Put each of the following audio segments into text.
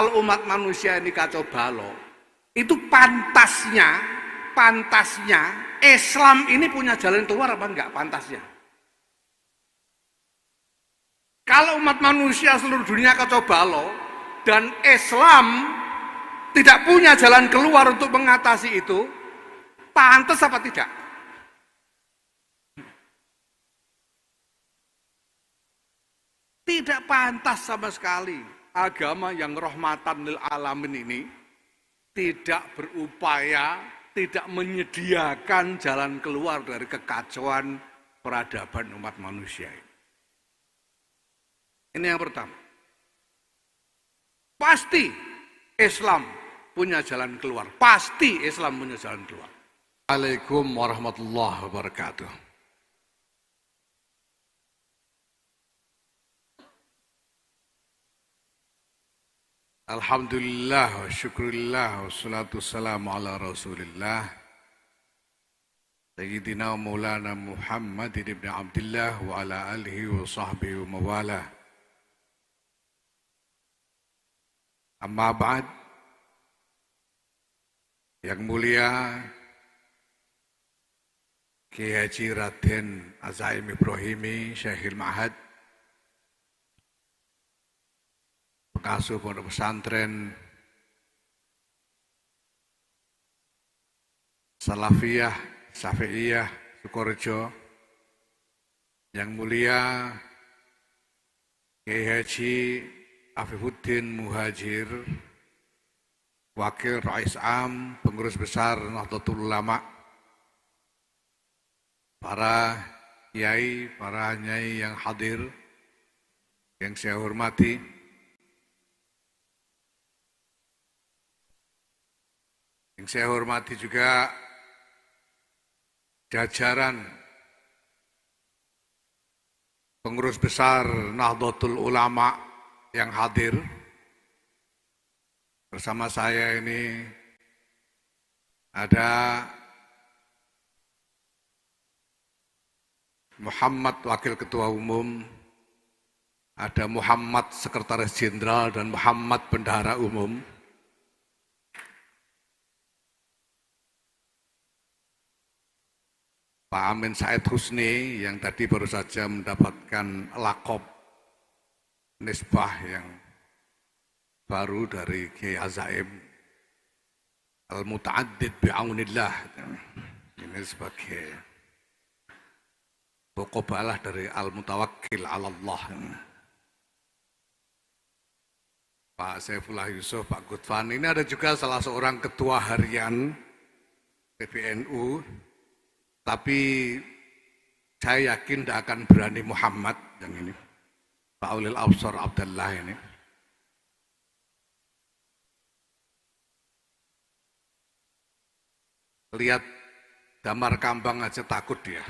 kalau umat manusia ini kacau balau, itu pantasnya Islam ini punya jalan keluar apa enggak pantasnya? Kalau umat manusia seluruh dunia kacau balau dan Islam tidak punya jalan keluar untuk mengatasi itu, pantas apa tidak? Tidak pantas sama sekali. Agama yang rahmatan lil alamin ini tidak berupaya, tidak menyediakan jalan keluar dari kekacauan peradaban umat manusia ini. Ini yang pertama. Pasti Islam punya jalan keluar. Pasti Islam punya jalan keluar. Waalaikumsalam warahmatullahi wabarakatuh. Alhamdulillah wa syukurillah wassalatu wassalamu ala rasulillah Sayyidina Maulana Muhammad ibn Abdullah wa ala alihi wa sahbihi wa mawalah. Amma ba'd, yang mulia Kiai Haji Raden Azaim Ibrahimi Syekhil Ma'had, pengasuh pondok pesantren Salafiyah Syafi'iyah Sukorejo, yang mulia Kiai Haji Afifuddin Muhajir, Wakil Rais Am, Pengurus Besar Nahdlatul Ulama, para kiai, para nyai yang hadir, yang saya hormati, juga jajaran Pengurus Besar Nahdlatul Ulama yang hadir. Bersama saya ini ada Muhammad Wakil Ketua Umum, ada Muhammad Sekretaris Jenderal, dan Muhammad Bendahara Umum. Pak Amin Said Husni yang tadi baru saja mendapatkan lakop nisbah yang baru dari Kiai Azaim Al-Muta'addid bi'aunillah. Ini sebagai muqabalah dari Al-Mutawakkil 'ala Allah. Pak Saifullah Yusuf, Pak Gutfan, ini ada juga salah seorang ketua harian PBNU, tapi saya yakin tidak akan berani Muhammad yang ini, Pak Ulil Absar Abdullah ini. Lihat Damar Kambang aja takut dia.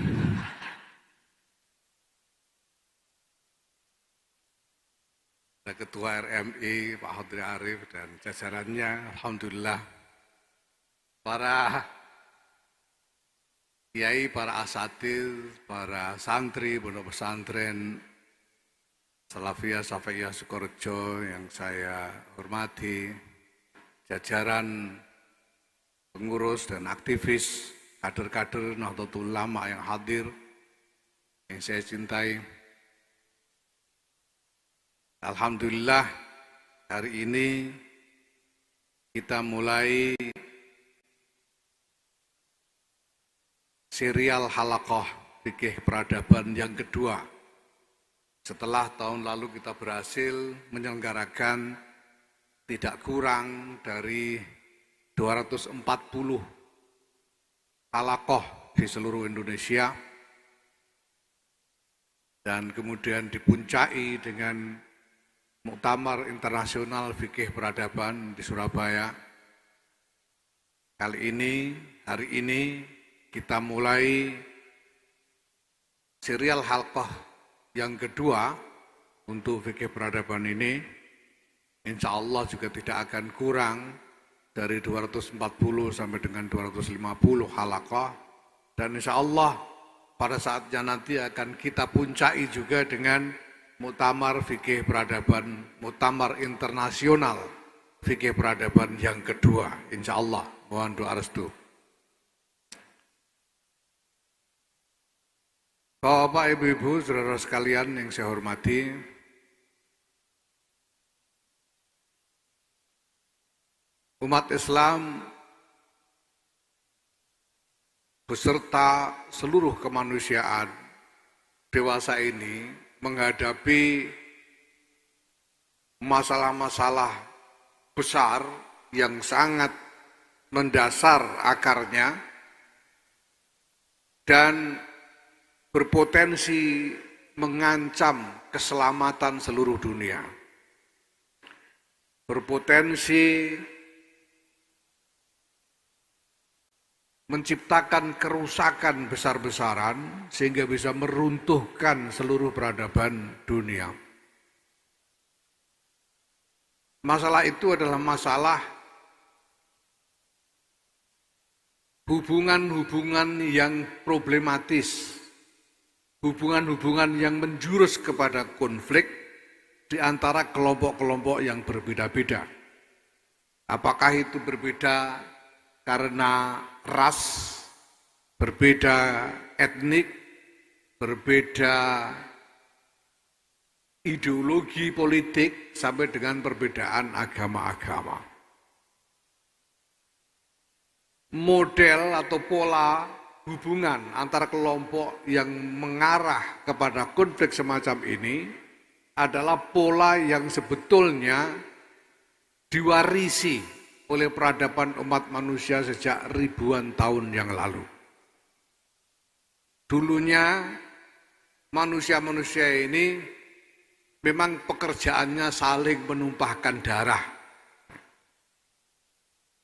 Ada Ketua RMI Pak Hodri Arif dan jajarannya, alhamdulillah. Para kiai, para asatidz, para santri, pondok pesantren Salafiyah Syafi'iyah Sukorejo yang saya hormati, jajaran pengurus dan aktivis, kader-kader Nahdlatul Ulama yang hadir, yang saya cintai. Alhamdulillah, hari ini kita mulai serial halaqah fikih peradaban yang kedua. Setelah tahun lalu kita berhasil menyelenggarakan tidak kurang dari 240 halaqah di seluruh Indonesia, dan kemudian dipuncai dengan Muktamar Internasional Fikih Peradaban di Surabaya. Hari ini kita mulai serial halaqah yang kedua untuk fikih peradaban ini. Insya Allah juga tidak akan kurang dari 240 sampai dengan 250 halaqah. Dan insya Allah pada saatnya nanti akan kita puncai juga dengan Muktamar Fikih Peradaban, Muktamar Internasional fikih peradaban yang kedua, insya Allah. Mohon doa restu. Bapak, Ibu-ibu, saudara sekalian yang saya hormati, umat Islam beserta seluruh kemanusiaan dewasa ini menghadapi masalah-masalah besar yang sangat mendasar akarnya dan berpotensi mengancam keselamatan seluruh dunia. Berpotensi menciptakan kerusakan besar-besaran sehingga bisa meruntuhkan seluruh peradaban dunia. Masalah itu adalah masalah hubungan-hubungan yang problematis, hubungan-hubungan yang menjurus kepada konflik di antara kelompok-kelompok yang berbeda-beda. Apakah itu berbeda karena ras, berbeda etnik, berbeda ideologi politik, sampai dengan perbedaan agama-agama. Model atau pola hubungan antara kelompok yang mengarah kepada konflik semacam ini adalah pola yang sebetulnya diwarisi oleh peradaban umat manusia sejak ribuan tahun yang lalu. Dulunya manusia-manusia ini memang pekerjaannya saling menumpahkan darah.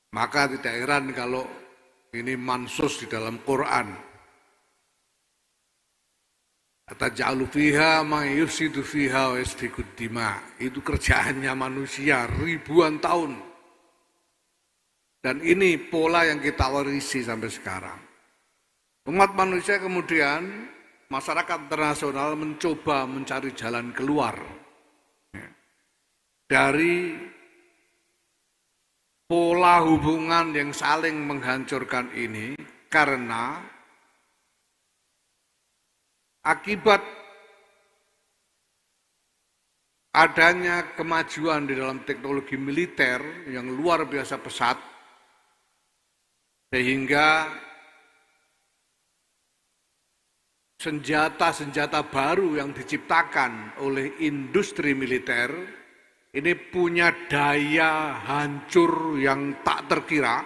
Maka tidak heran kalau ini mansus di dalam Quran. Ataj'alu fiha ma yufsidu fiha wa yasfikud dima. Itu kerjaannya manusia ribuan tahun. Dan ini pola yang kita warisi sampai sekarang. Umat manusia kemudian, masyarakat internasional mencoba mencari jalan keluar dari pola hubungan yang saling menghancurkan ini, karena akibat adanya kemajuan di dalam teknologi militer yang luar biasa pesat, sehingga senjata-senjata baru yang diciptakan oleh industri militer ini punya daya hancur yang tak terkira.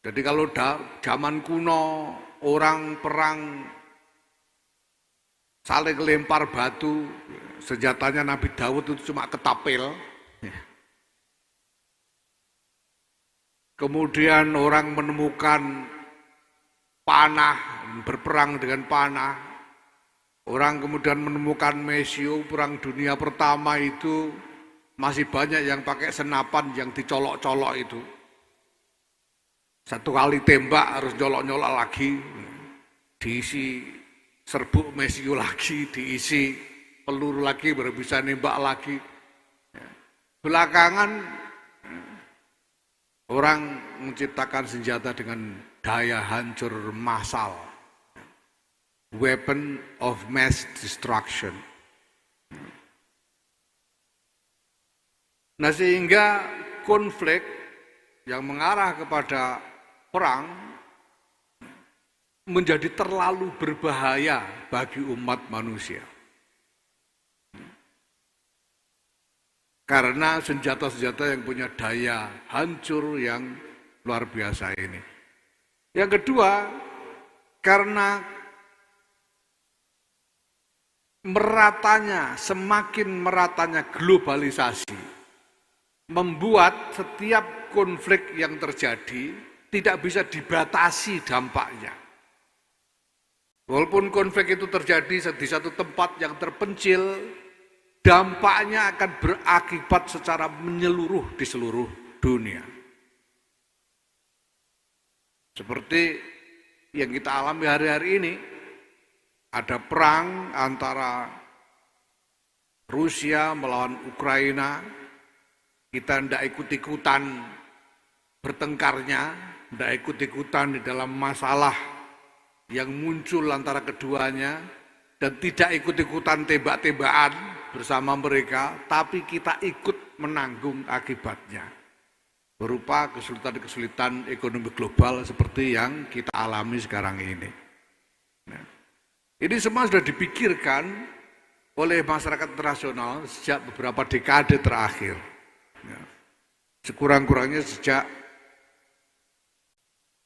Jadi kalau zaman kuno orang perang saling lempar batu, senjatanya Nabi Daud itu cuma ketapel. Kemudian orang menemukan panah, berperang dengan panah. Orang kemudian menemukan mesio, perang dunia pertama itu masih banyak yang pakai senapan yang dicolok-colok itu. Satu kali tembak harus nyolok-nyolok lagi, diisi serbuk mesio lagi, diisi peluru lagi, baru bisa nembak lagi. Belakangan orang menciptakan senjata dengan daya hancur massal, weapon of mass destruction. Nah, sehingga konflik yang mengarah kepada perang menjadi terlalu berbahaya bagi umat manusia. Karena senjata-senjata yang punya daya hancur yang luar biasa ini. Yang kedua, karena semakin meratanya globalisasi, membuat setiap konflik yang terjadi tidak bisa dibatasi dampaknya. Walaupun konflik itu terjadi di satu tempat yang terpencil, dampaknya akan berakibat secara menyeluruh di seluruh dunia. Seperti yang kita alami hari-hari ini, ada perang antara Rusia melawan Ukraina, kita tidak ikut-ikutan bertengkarnya, tidak ikut-ikutan di dalam masalah yang muncul antara keduanya, dan tidak ikut-ikutan tembak-tembakan bersama mereka, tapi kita ikut menanggung akibatnya, berupa kesulitan-kesulitan ekonomi global seperti yang kita alami sekarang ini. Nah, ini semua sudah dipikirkan oleh masyarakat internasional sejak beberapa dekade terakhir. Sekurang-kurangnya sejak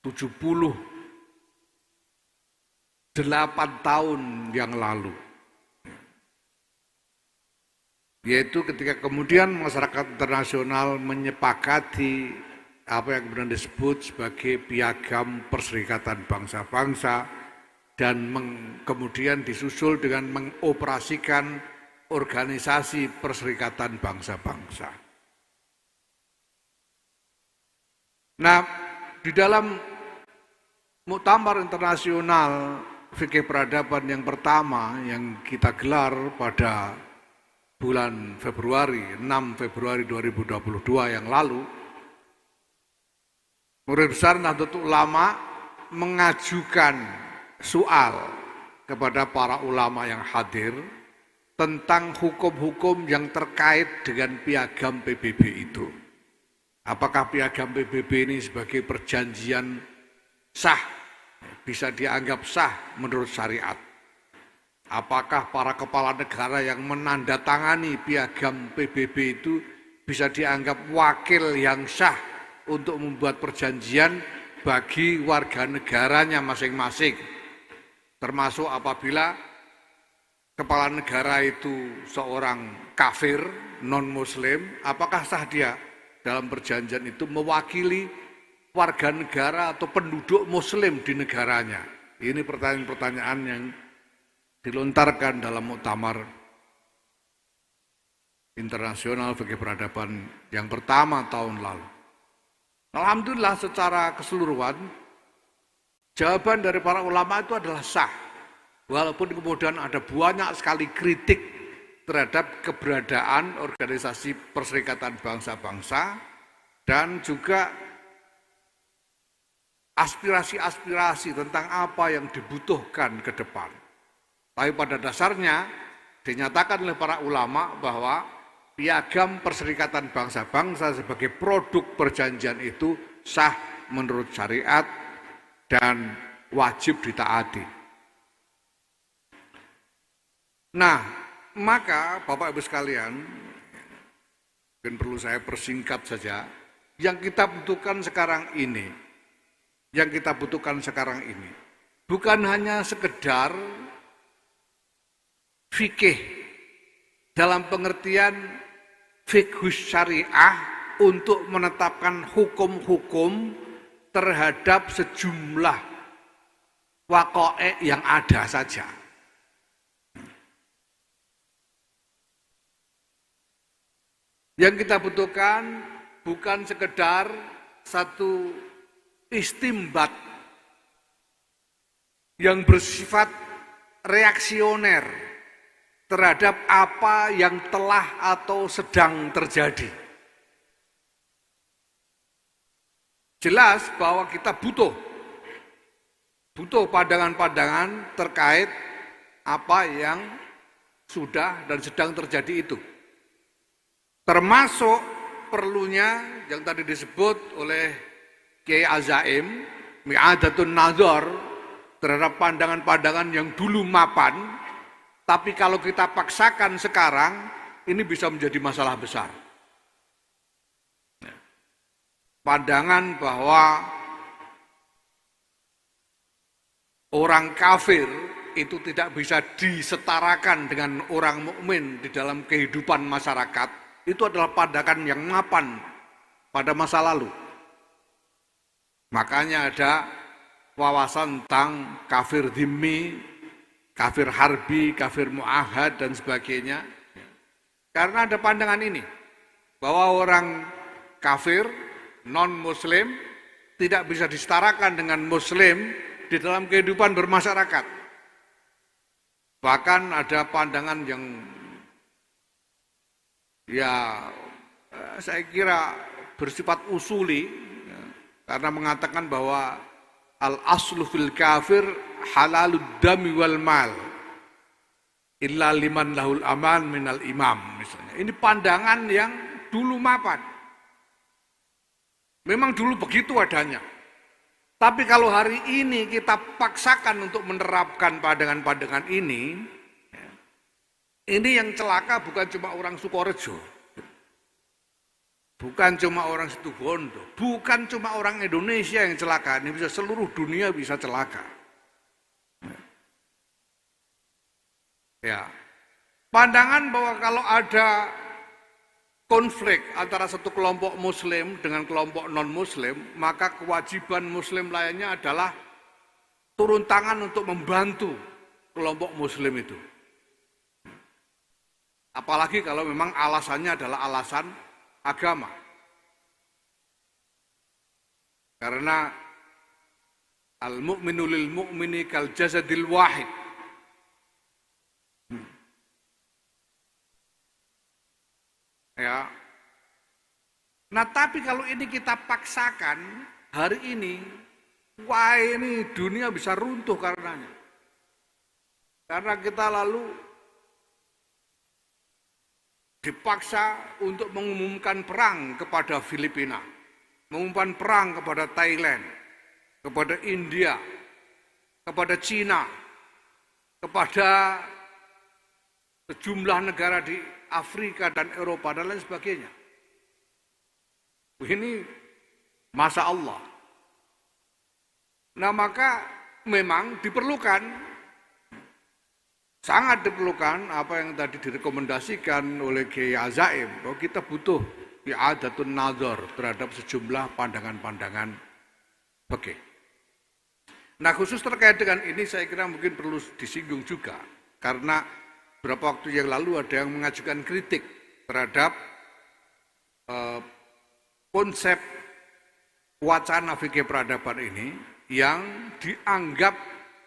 78 tahun yang lalu. Yaitu ketika kemudian masyarakat internasional menyepakati apa yang kemudian disebut sebagai Piagam Perserikatan Bangsa-Bangsa dan kemudian disusul dengan mengoperasikan Organisasi Perserikatan Bangsa-Bangsa. Nah, di dalam Muktamar Internasional Fikih Peradaban yang pertama yang kita gelar pada bulan Februari, 6 Februari 2022 yang lalu, Murid Besar Nahdlatul Ulama mengajukan soal kepada para ulama yang hadir tentang hukum-hukum yang terkait dengan piagam PBB itu. Apakah piagam PBB ini sebagai perjanjian sah, bisa dianggap sah menurut syariat? Apakah para kepala negara yang menandatangani piagam PBB itu bisa dianggap wakil yang sah untuk membuat perjanjian bagi warga negaranya masing-masing? Termasuk apabila kepala negara itu seorang kafir, non-muslim, apakah sah dia dalam perjanjian itu mewakili warga negara atau penduduk muslim di negaranya? Ini pertanyaan-pertanyaan yang dilontarkan dalam Muktamar Internasional Fikih Peradaban yang pertama tahun lalu. Alhamdulillah secara keseluruhan jawaban dari para ulama itu adalah sah. Walaupun kemudian ada banyak sekali kritik terhadap keberadaan Organisasi Perserikatan Bangsa-Bangsa dan juga aspirasi-aspirasi tentang apa yang dibutuhkan ke depan. Tapi pada dasarnya dinyatakan oleh para ulama bahwa Piagam Perserikatan Bangsa-Bangsa sebagai produk perjanjian itu sah menurut syariat dan wajib ditaati. Nah, maka Bapak Ibu sekalian, mungkin perlu saya persingkat saja, yang kita butuhkan sekarang ini, bukan hanya sekedar fikih dalam pengertian fikih syariah untuk menetapkan hukum-hukum terhadap sejumlah waqa'i yang ada saja. Yang kita butuhkan bukan sekedar satu istimbat yang bersifat reaksioner terhadap apa yang telah atau sedang terjadi. Jelas bahwa kita butuh pandangan-pandangan terkait apa yang sudah dan sedang terjadi itu. Termasuk perlunya yang tadi disebut oleh Kiai Azaim, mi'adatun nazar terhadap pandangan-pandangan yang dulu mapan, tapi kalau kita paksakan sekarang, ini bisa menjadi masalah besar. Pandangan bahwa orang kafir itu tidak bisa disetarakan dengan orang mukmin di dalam kehidupan masyarakat, itu adalah pandangan yang mapan pada masa lalu. Makanya ada wawasan tentang kafir dhimmi, kafir harbi, kafir mu'ahad dan sebagainya. Karena ada pandangan ini, bahwa orang kafir, non-muslim, tidak bisa disetarakan dengan muslim di dalam kehidupan bermasyarakat. Bahkan ada pandangan yang ya saya kira bersifat usuli, ya, karena mengatakan bahwa al aslu fil kafir halalud dami wal mal illa liman lahul aman minal imam misalnya. Ini pandangan yang dulu mapan. Memang dulu begitu adanya. Tapi kalau hari ini kita paksakan untuk menerapkan pandangan-pandangan ini yang celaka bukan cuma orang Sukorejo, bukan cuma orang Situbondo, bukan cuma orang Indonesia yang celaka, ini bisa seluruh dunia bisa celaka. Ya, pandangan bahwa kalau ada konflik antara satu kelompok muslim dengan kelompok non-muslim, maka kewajiban muslim lainnya adalah turun tangan untuk membantu kelompok muslim itu. Apalagi kalau memang alasannya adalah alasan agama. Karena al-mu'minu lil mu'mini kal jasadil wahid. Ya. Nah, tapi kalau ini kita paksakan hari ini, wah ini dunia bisa runtuh karenanya. Karena kita lalu dipaksa untuk mengumumkan perang kepada Filipina, mengumumkan perang kepada Thailand, kepada India, kepada Cina, kepada sejumlah negara di Afrika dan Eropa dan lain sebagainya. Ini masa Allah. Nah, maka memang diperlukan, sangat diperlukan apa yang tadi direkomendasikan oleh Kiai Azaim, bahwa kita butuh i'adatun nazar terhadap sejumlah pandangan-pandangan fikih. Nah, khusus terkait dengan ini saya kira mungkin perlu disinggung juga, karena beberapa waktu yang lalu ada yang mengajukan kritik terhadap konsep wacana fikih peradaban ini yang dianggap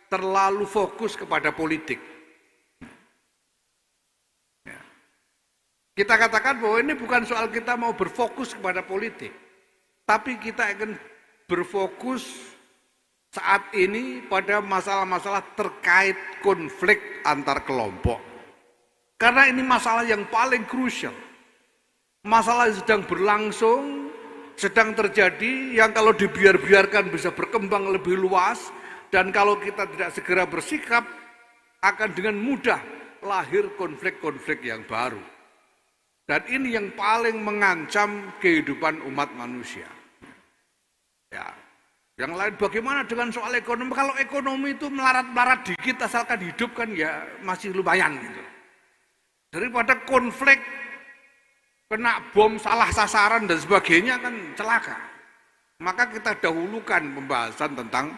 terlalu fokus kepada politik. Ya. Kita katakan bahwa ini bukan soal kita mau berfokus kepada politik, tapi kita akan berfokus saat ini pada masalah-masalah terkait konflik antar kelompok. Karena ini masalah yang paling krusial. Masalah yang sedang berlangsung, sedang terjadi, yang kalau dibiarkan bisa berkembang lebih luas, dan kalau kita tidak segera bersikap, akan dengan mudah lahir konflik-konflik yang baru. Dan ini yang paling mengancam kehidupan umat manusia. Ya. Yang lain bagaimana dengan soal ekonomi? Kalau ekonomi itu melarat-melarat dikit asalkan hidup kan ya masih lumayan gitu. Daripada konflik, kena bom salah sasaran dan sebagainya kan celaka. Maka kita dahulukan pembahasan tentang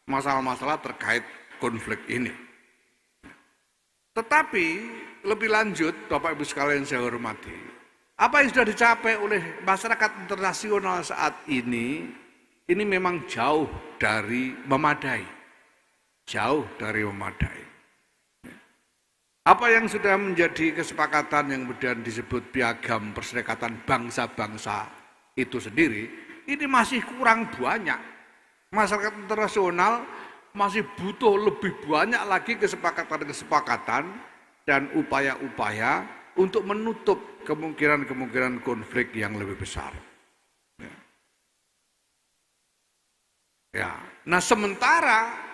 masalah-masalah terkait konflik ini. Tetapi lebih lanjut, Bapak Ibu sekalian saya hormati, apa yang sudah dicapai oleh masyarakat internasional saat ini memang jauh dari memadai. Jauh dari memadai. Apa yang sudah menjadi kesepakatan yang kemudian disebut piagam perserikatan bangsa-bangsa itu sendiri, ini masih kurang banyak. Masyarakat internasional masih butuh lebih banyak lagi kesepakatan-kesepakatan dan upaya-upaya untuk menutup kemungkinan-kemungkinan konflik yang lebih besar. Ya. Nah, sementara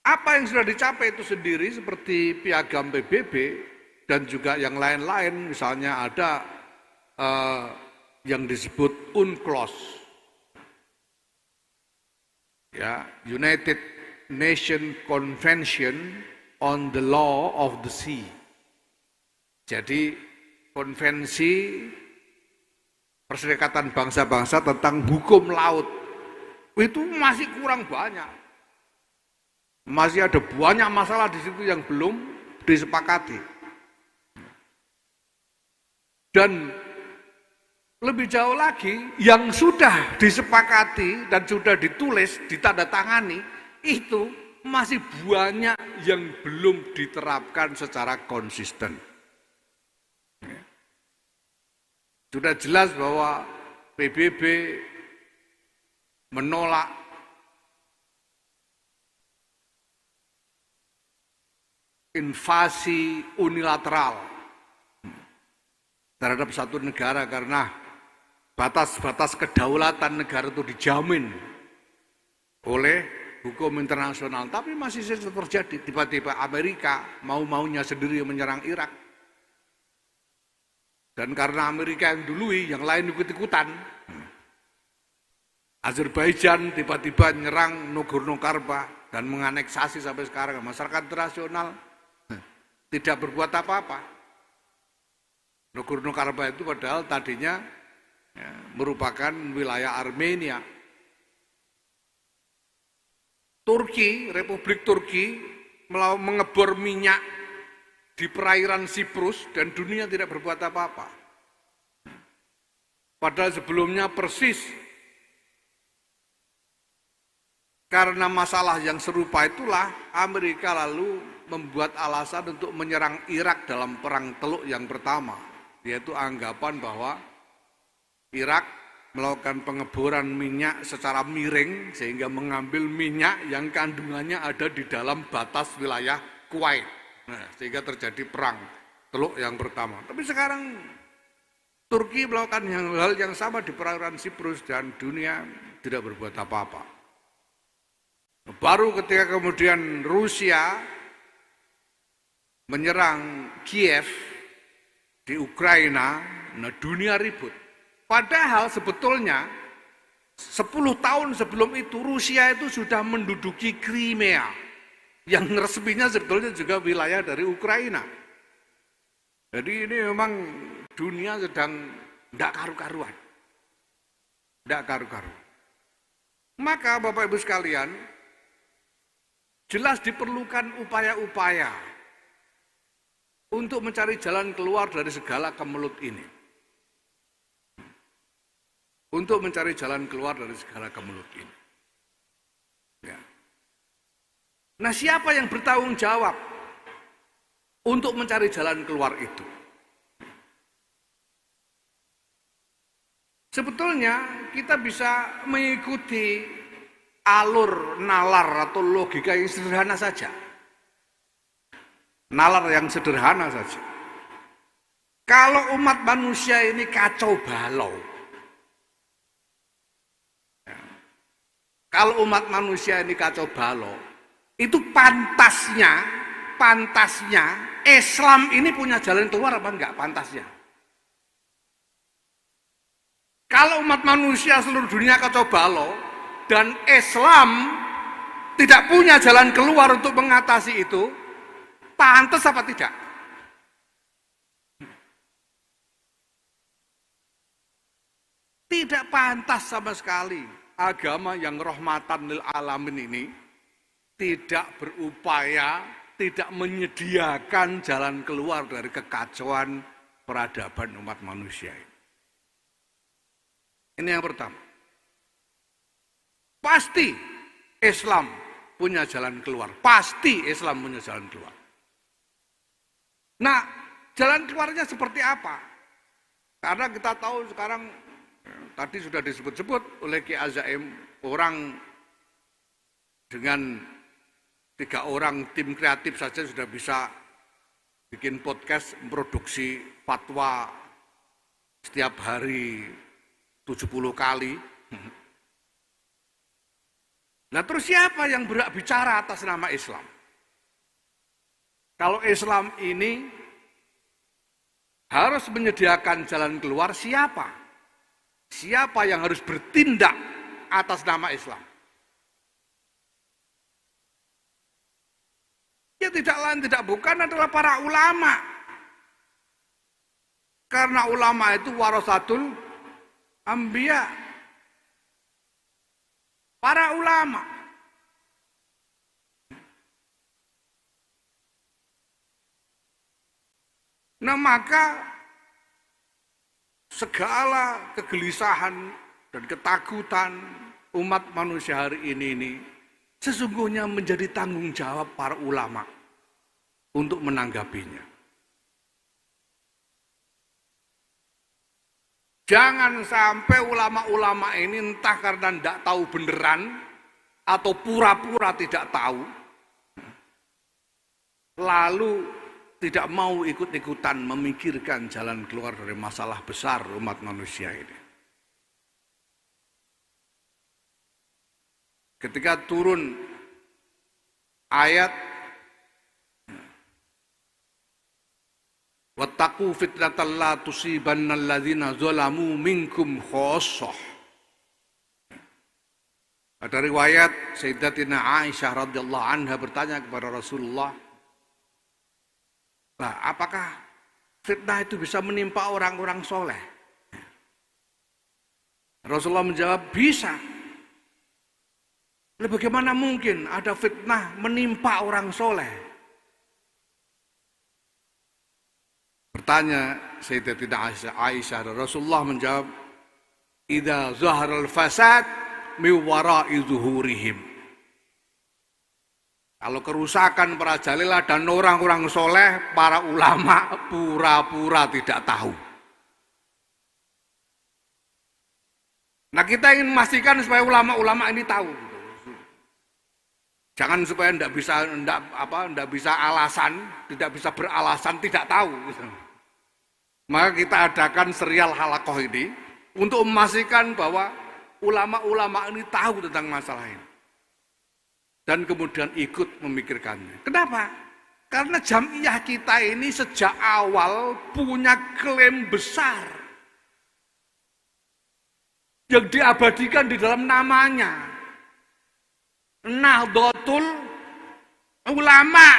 apa yang sudah dicapai itu sendiri seperti piagam PBB dan juga yang lain-lain, misalnya ada yang disebut UNCLOS, ya, United Nations Convention on the Law of the Sea. Jadi konvensi Perserikatan Bangsa-Bangsa tentang hukum laut itu masih kurang banyak. Masih ada banyak masalah di situ yang belum disepakati. Dan lebih jauh lagi, yang sudah disepakati dan sudah ditulis, ditandatangani, itu masih banyak yang belum diterapkan secara konsisten. Sudah jelas bahwa PBB menolak invasi unilateral terhadap satu negara karena batas-batas kedaulatan negara itu dijamin oleh hukum internasional. Tapi masih terjadi, tiba-tiba Amerika mau-maunya sendiri menyerang Irak. Dan karena Amerika yang dului, yang lain ikut-ikutan. Azerbaijan tiba-tiba menyerang Nagorno-Karabakh dan menganeksasi sampai sekarang. Masyarakat internasional tidak berbuat apa-apa. Nagorno-Karabakh itu padahal tadinya merupakan wilayah Armenia. Turki, Republik Turki mengebor minyak di perairan Siprus dan dunia tidak berbuat apa-apa. Padahal sebelumnya persis karena masalah yang serupa itulah Amerika lalu membuat alasan untuk menyerang Irak dalam perang Teluk yang pertama, yaitu anggapan bahwa Irak melakukan pengeboran minyak secara miring sehingga mengambil minyak yang kandungannya ada di dalam batas wilayah Kuwait. Nah, sehingga terjadi perang Teluk yang pertama. Tapi sekarang Turki melakukan hal yang sama di perairan Siprus dan dunia tidak berbuat apa-apa. Baru ketika kemudian Rusia menyerang Kiev di Ukraina, nah dunia ribut. Padahal sebetulnya 10 tahun sebelum itu Rusia itu sudah menduduki Crimea, yang resminya sebetulnya juga wilayah dari Ukraina. Jadi ini memang dunia sedang tidak karu-karuan. Tidak karu-karuan. Maka Bapak Ibu sekalian, jelas diperlukan upaya-upaya untuk mencari jalan keluar dari segala kemelut ini. Untuk mencari jalan keluar dari segala kemelut ini. Ya. Nah, siapa yang bertanggung jawab untuk mencari jalan keluar itu? Sebetulnya kita bisa mengikuti alur nalar atau logika yang sederhana saja. Nalar yang sederhana saja. Kalau umat manusia ini kacau balau, kalau umat manusia ini kacau balau, itu pantasnya Islam ini punya jalan keluar apa enggak pantasnya? Kalau umat manusia seluruh dunia kacau balau dan Islam tidak punya jalan keluar untuk mengatasi itu, pantas apa tidak? Tidak pantas sama sekali. Agama yang rahmatan lil alamin ini tidak berupaya, tidak menyediakan jalan keluar dari kekacauan peradaban umat manusia ini. Ini yang pertama. Pasti Islam punya jalan keluar. Pasti Islam punya jalan keluar. Nah, jalan keluarnya seperti apa? Karena kita tahu sekarang, tadi sudah disebut-sebut oleh Ki Azaim, orang dengan 3 orang tim kreatif saja sudah bisa bikin podcast, memproduksi fatwa setiap hari 70 kali. Nah, terus siapa yang berhak bicara atas nama Islam? Kalau Islam ini harus menyediakan jalan keluar, siapa? Siapa yang harus bertindak atas nama Islam? Ya tidak lain tidak bukan adalah para ulama. Karena ulama itu warasatul anbiya. Para ulama. Nah, maka segala kegelisahan dan ketakutan umat manusia hari ini sesungguhnya menjadi tanggung jawab para ulama untuk menanggapinya. Jangan sampai ulama-ulama ini entah karena tidak tahu beneran atau pura-pura tidak tahu, lalu tidak mau ikut-ikutan memikirkan jalan keluar dari masalah besar umat manusia ini. Ketika turun ayat wattaqu fitnatan la tusibannal ladzina zalamu minkum khassah. Ada riwayat Sayyidatina Aisyah radhiyallahu anha bertanya kepada Rasulullah, "Lah, apakah fitnah itu bisa menimpa orang-orang soleh?" Rasulullah menjawab, "Bisa." Lalu bagaimana mungkin ada fitnah menimpa orang soleh? Bertanya Sayyidatina Aisyah, Rasulullah menjawab, "Idza zaharal fasad mi wara'i zuhurihim." Kalau kerusakan merajalela dan orang-orang soleh, para ulama pura-pura tidak tahu. Nah, kita ingin memastikan supaya ulama-ulama ini tahu. Jangan supaya tidak bisa alasan, tidak bisa beralasan tidak tahu. Maka kita adakan serial halaqah ini untuk memastikan bahwa ulama-ulama ini tahu tentang masalah ini. Dan kemudian ikut memikirkannya. Kenapa? Karena jamiah kita ini sejak awal punya klaim besar yang diabadikan di dalam namanya. Nahdlatul Ulama.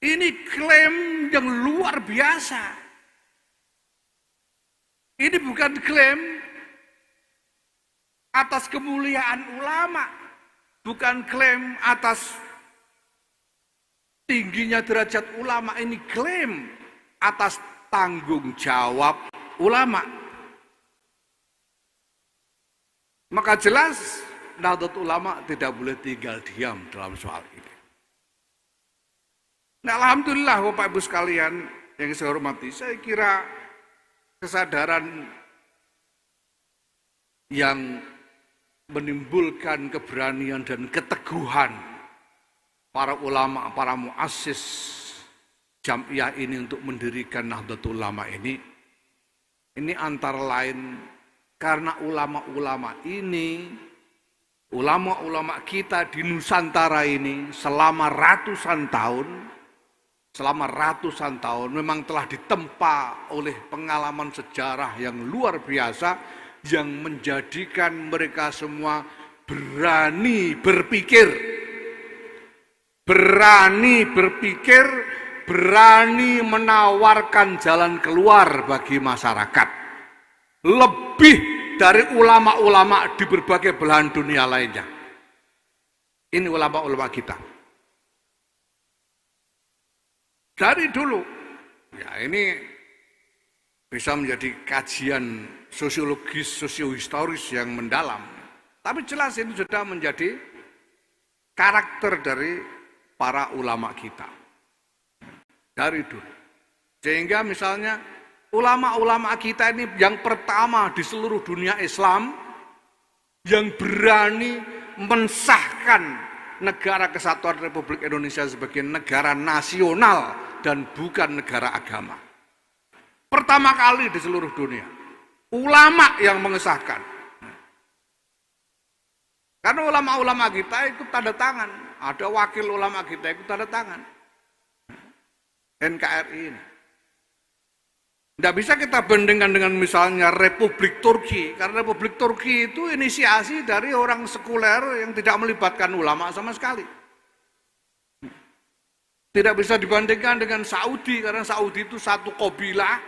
Ini klaim yang luar biasa. Ini bukan klaim atas kemuliaan ulama, bukan klaim atas tingginya derajat ulama, ini klaim atas tanggung jawab ulama. Maka jelas Nahdlatul Ulama tidak boleh tinggal diam dalam soal ini. Nah, alhamdulillah Bapak Ibu sekalian yang saya hormati, saya kira kesadaran yang menimbulkan keberanian dan keteguhan para ulama, para muassis jamiah ini untuk mendirikan Nahdlatul Ulama ini antara lain karena ulama-ulama ini, ulama-ulama kita di Nusantara ini selama ratusan tahun memang telah ditempa oleh pengalaman sejarah yang luar biasa yang menjadikan mereka semua berani berpikir, berani menawarkan jalan keluar bagi masyarakat. Lebih dari ulama-ulama di berbagai belahan dunia lainnya. Ini ulama-ulama kita. Dari dulu, ya ini bisa menjadi kajian sosiologis, sosiohistoris yang mendalam. Tapi jelas ini sudah menjadi karakter dari para ulama kita. Dari dulu. Sehingga misalnya ulama-ulama kita ini yang pertama di seluruh dunia Islam yang berani mensahkan negara kesatuan Republik Indonesia sebagai negara nasional dan bukan negara agama. Pertama kali di seluruh dunia, ulama yang mengesahkan. Karena ulama-ulama kita ikut tanda tangan, ada wakil ulama kita ikut tanda tangan. NKRI ini. Tidak bisa kita bandingkan dengan misalnya Republik Turki, karena Republik Turki itu inisiasi dari orang sekuler yang tidak melibatkan ulama sama sekali. Tidak bisa dibandingkan dengan Saudi, karena Saudi itu satu kabilah,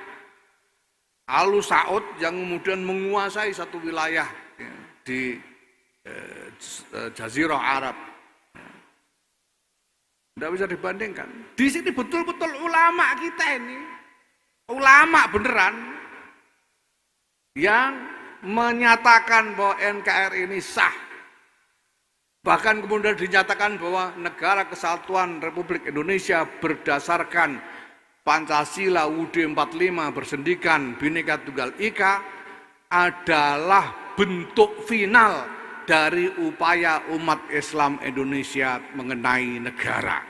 Alu Saud yang kemudian menguasai satu wilayah di Jazirah Arab. Tidak bisa dibandingkan. Di sini betul-betul ulama kita ini. Ulama beneran yang menyatakan bahwa NKRI ini sah. Bahkan kemudian dinyatakan bahwa negara kesatuan Republik Indonesia berdasarkan Pancasila UUD 45 bersendikan Bhinneka Tunggal Ika adalah bentuk final dari upaya umat Islam Indonesia mengenai negara.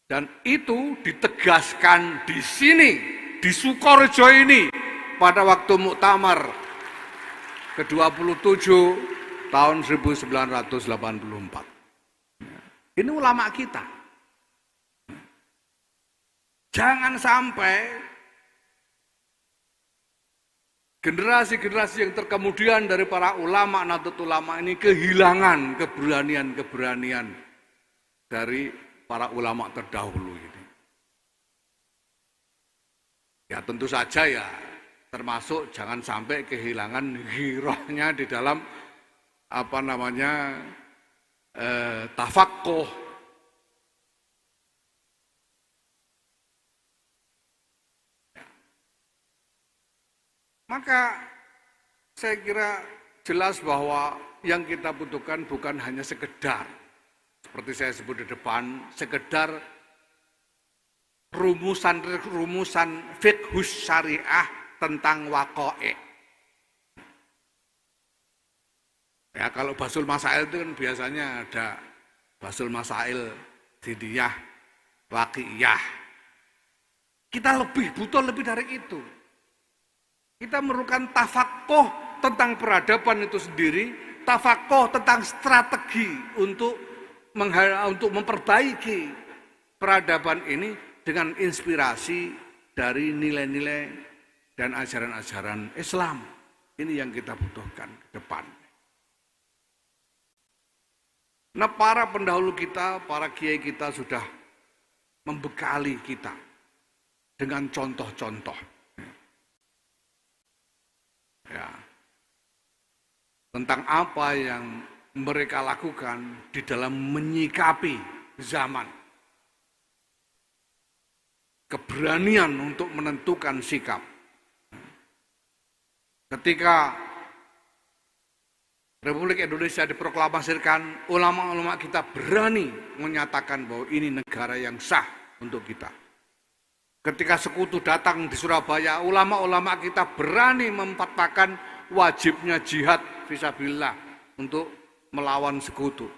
Dan itu ditegaskan di sini, di Sukorejo ini, pada waktu muktamar ke-27 tahun 1984. Ini ulama kita. Jangan sampai generasi-generasi yang terkemudian dari para ulama, Nahdlatul Ulama ini kehilangan keberanian-keberanian dari para ulama terdahulu ini. Ya tentu saja ya, termasuk jangan sampai kehilangan ghirahnya di dalam tafaqquh. Maka saya kira jelas bahwa yang kita butuhkan bukan hanya sekedar, seperti saya sebut di depan, sekedar rumusan fiqhus syariah tentang waqa'i'. Ya kalau basul masail itu kan biasanya ada basul masail didiyah, waqi'iyah. Kita butuh lebih dari itu. Kita memerlukan tafaqquh tentang peradaban itu sendiri, tafaqquh tentang strategi untuk memperbaiki peradaban ini dengan inspirasi dari nilai-nilai dan ajaran-ajaran Islam. Ini yang kita butuhkan ke depan. Nah, para pendahulu kita, para kiai kita sudah membekali kita dengan contoh-contoh. Ya, tentang apa yang mereka lakukan di dalam menyikapi zaman. Keberanian untuk menentukan sikap. Ketika Republik Indonesia diproklamasikan, ulama-ulama kita berani menyatakan bahwa ini negara yang sah untuk kita. Ketika sekutu datang di Surabaya, ulama-ulama kita berani memfatwakan wajibnya jihad fisabilillah untuk melawan sekutu.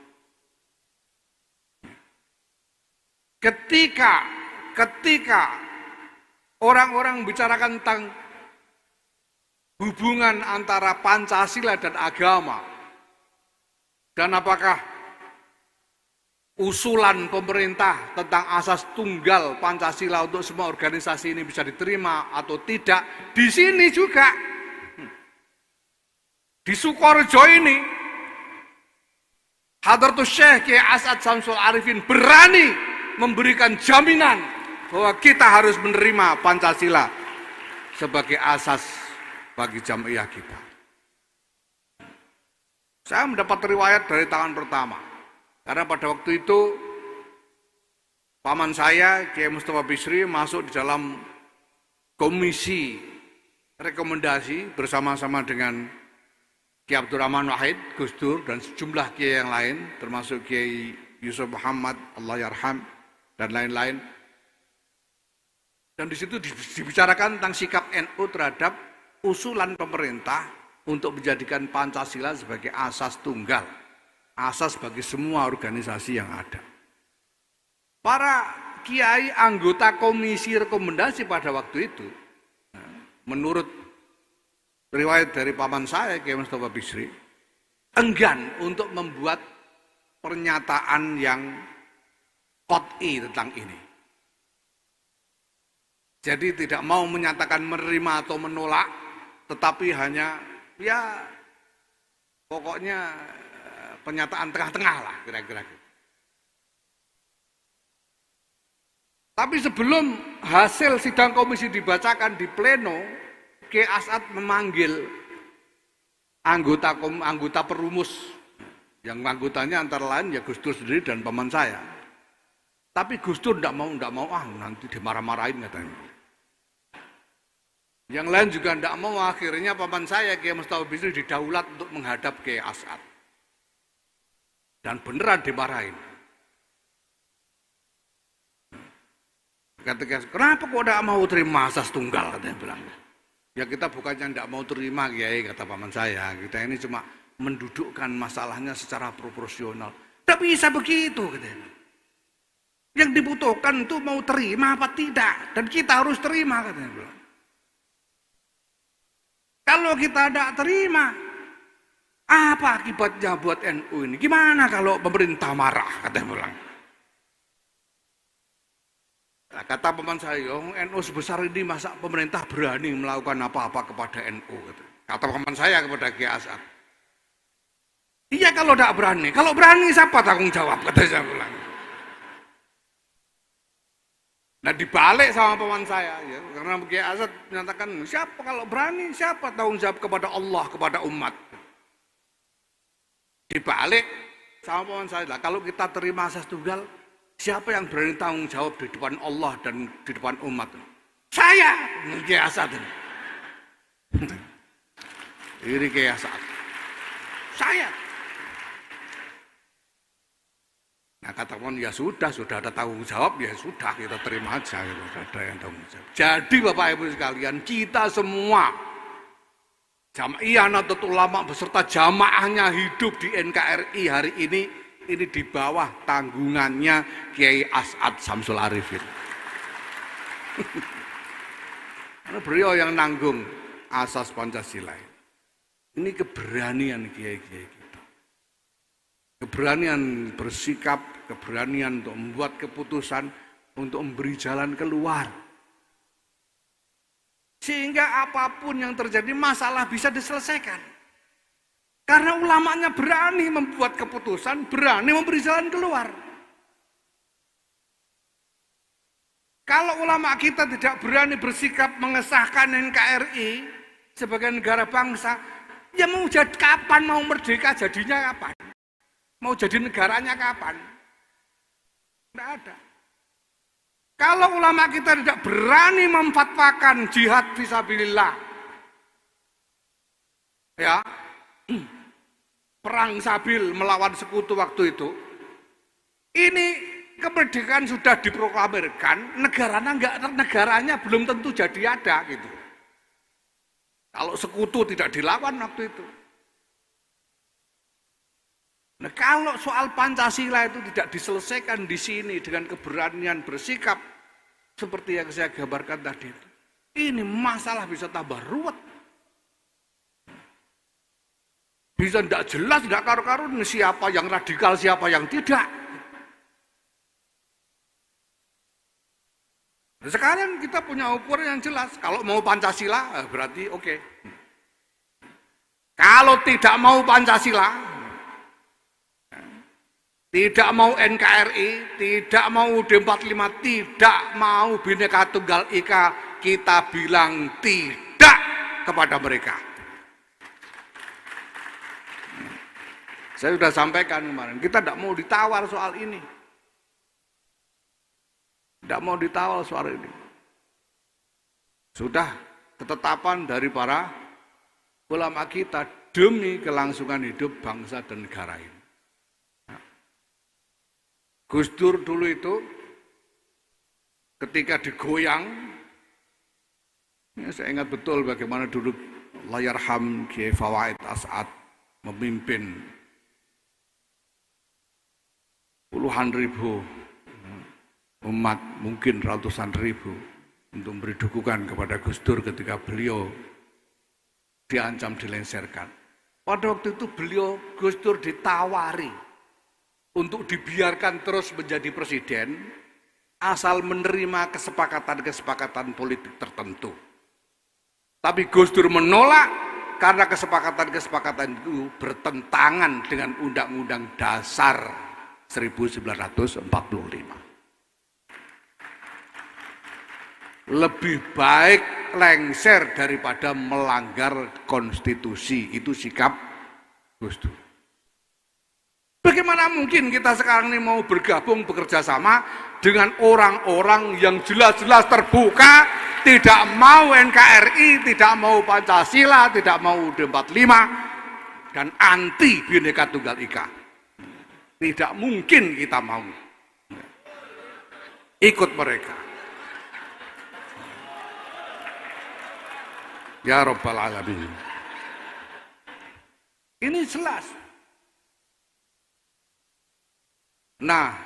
Ketika orang-orang bicarakan tentang hubungan antara Pancasila dan agama, dan apakah usulan pemerintah tentang asas tunggal Pancasila untuk semua organisasi ini bisa diterima atau tidak, di sini juga, di Sukorejo ini, Hadratus Syekh Kiai As'ad Syamsul Arifin berani memberikan jaminan bahwa kita harus menerima Pancasila sebagai asas bagi jamiah kita. Saya mendapat riwayat dari tangan pertama, karena pada waktu itu paman saya Kiai Mustafa Bisri masuk di dalam komisi rekomendasi bersama-sama dengan Kiai Abdurrahman Wahid, Gus Dur, dan sejumlah kiai yang lain, termasuk Kiai Yusuf Muhammad, Allah yarham, dan lain-lain. Dan di situ dibicarakan tentang sikap NU terhadap usulan pemerintah untuk menjadikan Pancasila sebagai asas tunggal, asas bagi semua organisasi yang ada. Para kiai anggota komisi rekomendasi pada waktu itu, menurut riwayat dari paman saya, Kiai Mustafa Bisri, enggan untuk membuat pernyataan yang qat'i tentang ini. Jadi tidak mau menyatakan menerima atau menolak, tetapi hanya ya pokoknya pernyataan tengah-tengah lah kira-kira. Tapi sebelum hasil sidang komisi dibacakan di pleno, Kiai As'ad memanggil anggota perumus, yang anggotanya antara lain ya Gus Dur sendiri dan paman saya. Tapi Gus Dur tidak mau, nanti dimarah-marahin katanya. Yang lain juga tidak mau, akhirnya paman saya Kiai Mustafa Bisri didaulat untuk menghadap Kiai As'ad. Dan beneran dimarahin. Ketika, kenapa kok tidak mau terima asas tunggal, katanya bilang. Ya kita bukannya tidak mau terima, Kiai, kata paman saya. Kita ini cuma mendudukkan masalahnya secara proporsional. Tidak bisa begitu, katanya. Yang dibutuhkan itu mau terima apa tidak. Dan kita harus terima, katanya bilang. Kalau kita tidak terima, apa akibatnya buat NU ini? Gimana kalau pemerintah marah, katanya bilang. Nah, kata paman saya, NU sebesar ini masa pemerintah berani melakukan apa-apa kepada NU? Kata paman saya kepada Kiai As'ad. Iya kalau tidak berani, kalau berani siapa tanggung jawab? Kata saya bilang. Nah dibalik sama paman saya, ya, karena Kiai As'ad menyatakan siapa kalau berani, siapa tanggung jawab kepada Allah, kepada umat? Dibalik sama paman saya, lah, kalau kita terima asas tunggal, siapa yang berani tanggung jawab di depan Allah dan di depan umat? Saya, Kiai As'ad. Ini Kiai As'ad. Saya. Nah kata paman, ya sudah ada tanggung jawab, ya sudah kita terima aja, gitu. Ada yang tanggung jawab. Jadi Bapak Ibu sekalian, kita semua Jamaah Nahdlatul Ulama beserta jamaahnya hidup di NKRI hari ini di bawah tanggungannya Kiai As'ad Syamsul Arifin. Beliau yang nanggung asas Pancasila. Ini keberanian kiai-kiai kita. Keberanian bersikap, keberanian untuk membuat keputusan, untuk memberi jalan keluar. Sehingga apapun yang terjadi masalah bisa diselesaikan. Karena ulamanya berani membuat keputusan, berani memberi jalan keluar. Kalau ulama kita tidak berani bersikap mengesahkan NKRI sebagai negara bangsa, ya mau jadi kapan, mau merdeka jadinya kapan? Mau jadi negaranya kapan? Tidak ada. Kalau ulama kita tidak berani memfatwakan jihad fisabilillah, ya, perang sabil melawan sekutu waktu itu, ini kemerdekaan sudah diproklamirkan, negaranya belum tentu jadi ada gitu. Kalau sekutu tidak dilawan waktu itu. Nah, kalau soal Pancasila itu tidak diselesaikan di sini dengan keberanian bersikap seperti yang saya gambarkan tadi itu, ini masalah bisa tambah ruwet. Bisa tidak jelas, tidak karu-karuan siapa yang radikal, siapa yang tidak. Nah, sekarang kita punya ukuran yang jelas. Kalau mau Pancasila berarti oke. Kalau tidak mau Pancasila, tidak mau NKRI, tidak mau UUD 45, tidak mau Bhinneka Tunggal Ika, kita bilang tidak kepada mereka. Saya sudah sampaikan kemarin, kita tidak mau ditawar soal ini. Tidak mau ditawar soal ini. Sudah ketetapan dari para ulama kita demi kelangsungan hidup bangsa dan negara ini. Gus Dur dulu itu ketika digoyang, ya saya ingat betul bagaimana dulu Allahyarham Kiai Fawaid As'ad memimpin puluhan ribu umat, mungkin ratusan ribu, untuk memberi dukungan kepada Gus Dur ketika beliau diancam dilengsarkan. Pada waktu itu Gus Dur ditawari untuk dibiarkan terus menjadi presiden asal menerima kesepakatan-kesepakatan politik tertentu. Tapi Gus Dur menolak karena kesepakatan-kesepakatan itu bertentangan dengan Undang-Undang Dasar 1945. Lebih baik lengser daripada melanggar konstitusi, itu sikap Gus Dur. Bagaimana mungkin kita sekarang ini mau bergabung bekerja sama dengan orang-orang yang jelas-jelas terbuka, tidak mau NKRI, tidak mau Pancasila, tidak mau UUD 45, dan anti Bhinneka Tunggal Ika. Tidak mungkin kita mau ikut mereka. Ya Rabbal Alamin. Ini jelas. Nah,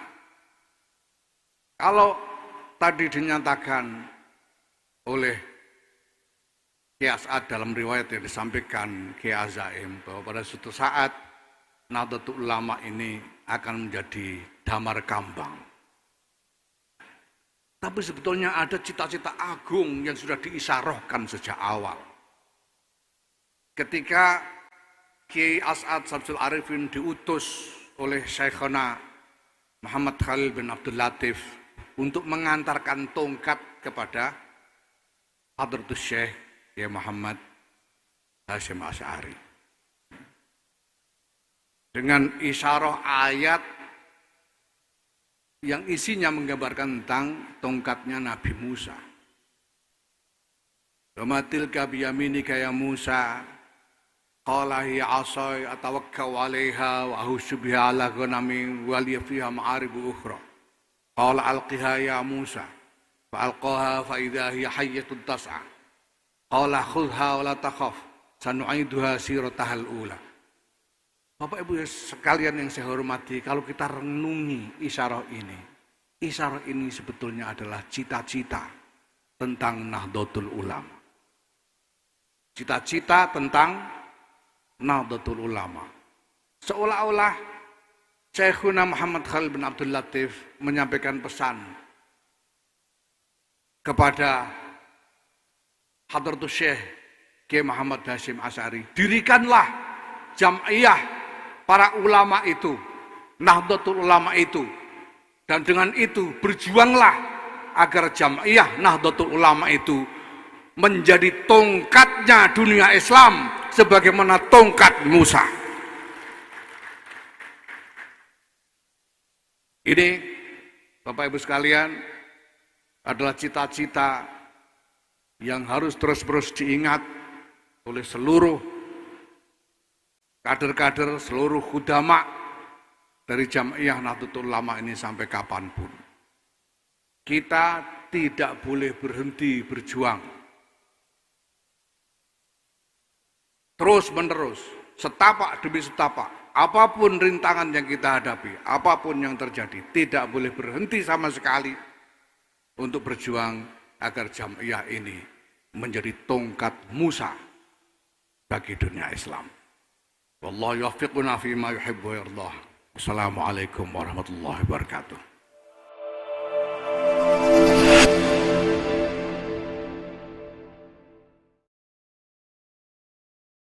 kalau tadi dinyatakan oleh Kiai As'ad dalam riwayat yang disampaikan Kiai Azaim bahwa pada suatu saat Nahdlatul Ulama ini akan menjadi damar kambang. Tapi sebetulnya ada cita-cita agung yang sudah diisyarahkan sejak awal. Ketika Kiai As'ad Syamsul Arifin diutus oleh Syekhona Muhammad Khalil bin Abdul Latif untuk mengantarkan tongkat kepada Hadratus Syekh Kiai Muhammad Hasyim Asy'ari. Dengan isyarah ayat yang isinya menggambarkan tentang tongkatnya Nabi Musa. Wa ma tilka biyaminika ya Musa. Qala hiya 'asai atawakkau 'alaiha wa ahussu biha 'ala ghanami wa li fiha ma'aribu ukhra. Qala alqiha ya Musa. Fa alqaha fa idza hiya hayyatun tas'a. Qala khudhha wa la takhaf. Sanu'iduha siratahal ula. Bapak Ibu sekalian yang saya hormati, kalau kita renungi isyarah ini sebetulnya adalah cita-cita tentang Nahdlatul Ulama. Cita-cita tentang Nahdlatul Ulama. Seolah-olah Syekhuna Muhammad Khalil bin Abdul Latif menyampaikan pesan kepada Hadratus Syekh Kiai Muhammad Hasyim Asy'ari, dirikanlah jam'iyah para ulama itu, Nahdlatul Ulama itu, dan dengan itu berjuanglah agar jam'iyah Nahdlatul Ulama itu menjadi tongkatnya dunia Islam sebagaimana tongkat Musa. Ini Bapak Ibu sekalian adalah cita-cita yang harus terus-menerus diingat oleh seluruh kader-kader, seluruh khudama dari Jam'iyah Nahdlatul Ulama ini sampai kapanpun. Kita tidak boleh berhenti berjuang. Terus menerus, setapak demi setapak, apapun rintangan yang kita hadapi, apapun yang terjadi, tidak boleh berhenti sama sekali untuk berjuang agar Jam'iyah ini menjadi tongkat Musa bagi dunia Islam. Wallahu yawfiquna fi ma yuhibbu wa yardah. Wassalamualaikum warahmatullahi wabarakatuh.